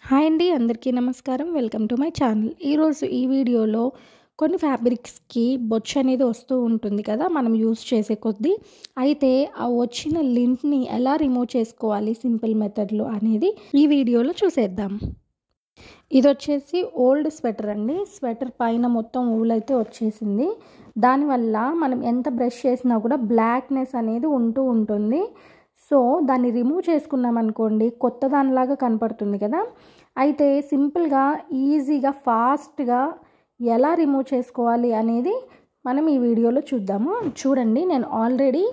Hi అండి, అందరికీ నమస్కారం. Welcome to my channel. ఈరోజు ఈ వీడియోలో కొన్ని ఫ్యాబ్రిక్స్‌కి బొచ్చు అనేది వస్తూ ఉంటుంది కదా, మనం యూజ్ చేసే కొద్దీ. అయితే ఆ వచ్చిన లింట్‌ని ఎలా రిమూవ్ చేసుకోవాలి సింపుల్ మెథడ్‌లో అనేది ఈ వీడియోలో చూసేద్దాం. ఇదొచ్చేసి ఓల్డ్ స్వెటర్ అండి. స్వెటర్ పైన మొత్తం ఊలైతే వచ్చేసింది. దానివల్ల మనం ఎంత బ్రష్ చేసినా కూడా బ్లాక్‌నెస్ అనేది ఉంటూ ఉంటుంది. సో దాన్ని రిమూవ్ చేసుకున్నామనుకోండి, కొత్త దానిలాగా కనపడుతుంది కదా. అయితే సింపుల్గా, ఈజీగా, ఫాస్ట్గా ఎలా రిమూవ్ చేసుకోవాలి అనేది మనం ఈ వీడియోలో చూద్దాము. చూడండి, నేను ఆల్రెడీ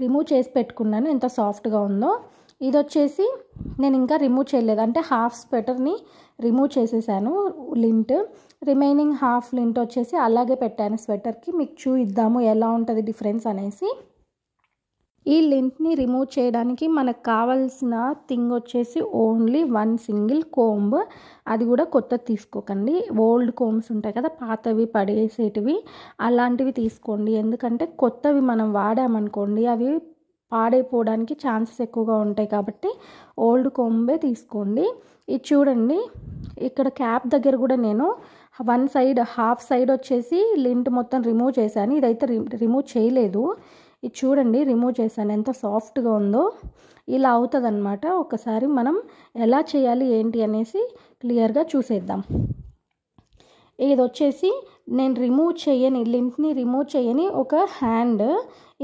రిమూవ్ చేసి పెట్టుకున్నాను. ఎంత సాఫ్ట్గా ఉందో. ఇది వచ్చేసి నేను ఇంకా రిమూవ్ చేయలేదు, అంటే హాఫ్ స్వెటర్ని రిమూవ్ చేసేసాను లింట్. రిమైనింగ్ హాఫ్ లింట్ వచ్చేసి అలాగే పెట్టాను స్వెటర్కి. మీకు చూద్దాము ఎలా ఉంటుంది డిఫరెన్స్ అనేసి. ఈ లింట్ని రిమూవ్ చేయడానికి మనకు కావాల్సిన థింగ్ వచ్చేసి ఓన్లీ వన్ సింగిల్ కోంబ్. అది కూడా కొత్తది తీసుకోకండి. ఓల్డ్ కోంబ్స్ ఉంటాయి కదా, పాతవి పడేసేటివి, అలాంటివి తీసుకోండి. ఎందుకంటే కొత్తవి మనం వాడామనుకోండి అవి పాడైపోవడానికి ఛాన్సెస్ ఎక్కువగా ఉంటాయి. కాబట్టి ఓల్డ్ కోంబే తీసుకోండి. ఇది చూడండి, ఇక్కడ క్యాప్ దగ్గర కూడా నేను వన్ సైడ్, హాఫ్ సైడ్ వచ్చేసి లింట్ మొత్తం రిమూవ్ చేశాను. ఇదైతే రిమూవ్ చేయలేదు. ఇది చూడండి, రిమూవ్ చేశాను. ఎంత సాఫ్ట్గా ఉందో. ఇలా అవుతుంది అన్నమాట. ఒకసారి మనం ఎలా చేయాలి ఏంటి అనేసి క్లియర్గా చూసేద్దాం. ఇది వచ్చేసి నేను రిమూవ్ చేయని, లింట్ని రిమూవ్ చేయని ఒక హ్యాండ్.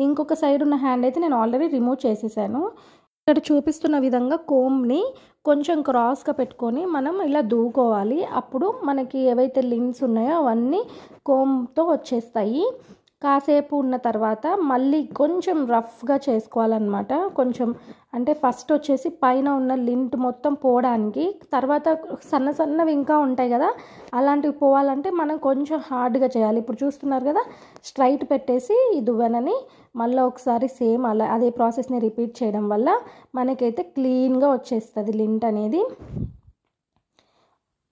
ఇంకొక సైడ్ ఉన్న హ్యాండ్ అయితే నేను ఆల్రెడీ రిమూవ్ చేసేసాను. ఇక్కడ చూపిస్తున్న విధంగా కోంబ్ని కొంచెం క్రాస్గా పెట్టుకొని మనం ఇలా దూకోవాలి. అప్పుడు మనకి ఏవైతే లింట్స్ ఉన్నాయో అవన్నీ కోంబ్తో వచ్చేస్తాయి. కాసేపు ఉన్న తర్వాత మళ్ళీ కొంచెం రఫ్గా చేసుకోవాలన్నమాట. కొంచెం అంటే ఫస్ట్ వచ్చేసి పైన ఉన్న లింట్ మొత్తం పోవడానికి, తర్వాత సన్న సన్నవి ఇంకా ఉంటాయి కదా, అలాంటివి పోవాలంటే మనం కొంచెం హార్డ్గా చేయాలి. ఇప్పుడు చూస్తున్నారు కదా, స్ట్రైట్ పెట్టేసి ఈ దువ్వెనని మళ్ళీ ఒకసారి సేమ్ అదే ప్రాసెస్ని రిపీట్ చేయడం వల్ల మనకైతే క్లీన్గా వచ్చేస్తుంది లింట్ అనేది.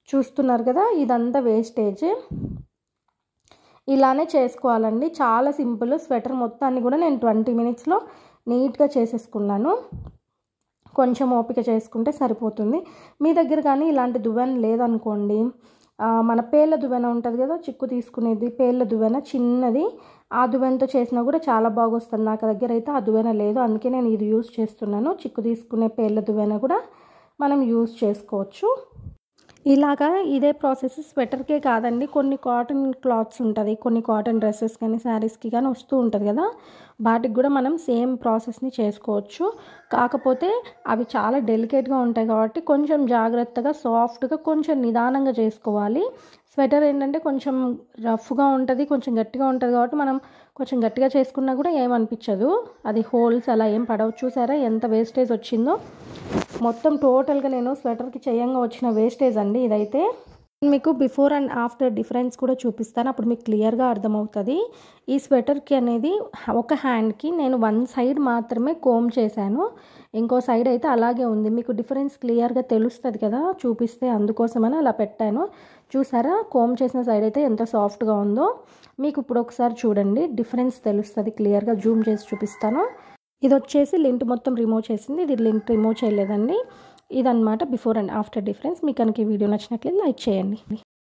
చూస్తున్నారు కదా, ఇదంతా వేస్టేజ్. ఇలానే చేసుకోవాలండి. చాలా సింపుల్. స్వెటర్ మొత్తాన్ని కూడా నేను 20 మినిట్స్లో నీట్గా చేసేసుకున్నాను. కొంచెం ఓపిక చేసుకుంటే సరిపోతుంది. మీ దగ్గర కానీ ఇలాంటి దువ్వెన లేదనుకోండి, మన పేర్ల దువ్వెన ఉంటుంది కదా, చిక్కు తీసుకునేది పేర్ల దువ్వెన చిన్నది, ఆ దువ్వెనతో చేసినా కూడా చాలా బాగా వస్తుంది. నాకు దగ్గర అయితే ఆ దువ్వెన లేదు, అందుకే నేను ఇది యూజ్ చేస్తున్నాను. చిక్కు తీసుకునే పేర్ల దువ్వెన కూడా మనం యూజ్ చేసుకోవచ్చు. ఇలాగా ఇదే ప్రాసెస్ స్వెటర్కే కాదండి, కొన్ని కాటన్ క్లాత్స్ ఉంటుంది, కొన్ని కాటన్ డ్రెస్సెస్ కానీ శారీస్కి కానీ వస్తూ ఉంటుంది కదా, వాటికి కూడా మనం సేమ్ ప్రాసెస్ని చేసుకోవచ్చు. కాకపోతే అవి చాలా డెలికేట్గా ఉంటాయి కాబట్టి కొంచెం జాగ్రత్తగా, సాఫ్ట్గా, కొంచెం నిదానంగా చేసుకోవాలి. స్వెటర్ ఏంటంటే కొంచెం రఫ్గా ఉంటుంది, కొంచెం గట్టిగా ఉంటుంది కాబట్టి మనం కొంచెం గట్టిగా చేసుకున్నా కూడా ఏమనిపించదు. అది హోల్స్ అలా ఏం పడవు. చూసారా ఎంత వేస్టేజ్ వచ్చిందో. మొత్తం టోటల్గా నేను స్వెటర్కి చేయంగా వచ్చిన వేస్టేజ్ అండి ఇదైతే. మీకు బిఫోర్ అండ్ ఆఫ్టర్ డిఫరెన్స్ కూడా చూపిస్తాను, అప్పుడు మీకు క్లియర్గా అర్థమవుతుంది. ఈ స్వెటర్కి అనేది ఒక హ్యాండ్కి నేను వన్ సైడ్ మాత్రమే కోమ్ చేశాను, ఇంకో సైడ్ అయితే అలాగే ఉంది. మీకు డిఫరెన్స్ క్లియర్గా తెలుస్తుంది కదా చూపిస్తే, అందుకోసమని అలా పెట్టాను. చూసారా, కోమ్ చేసిన సైడ్ అయితే ఎంత సాఫ్ట్గా ఉందో. మీకు ఇప్పుడు ఒకసారి చూడండి, డిఫరెన్స్ తెలుస్తుంది క్లియర్గా. జూమ్ చేసి చూపిస్తాను. ఇది వచ్చేసి లింట్ మొత్తం రిమూవ్ చేసింది, ఇది లింట్ రిమూవ్ చేయలేదండి. ఇదన్నమాట బిఫోర్ అండ్ ఆఫ్టర్ డిఫరెన్స్. మీకు కనుక ఈ వీడియో నచ్చినట్లయితే లైక్ చేయండి.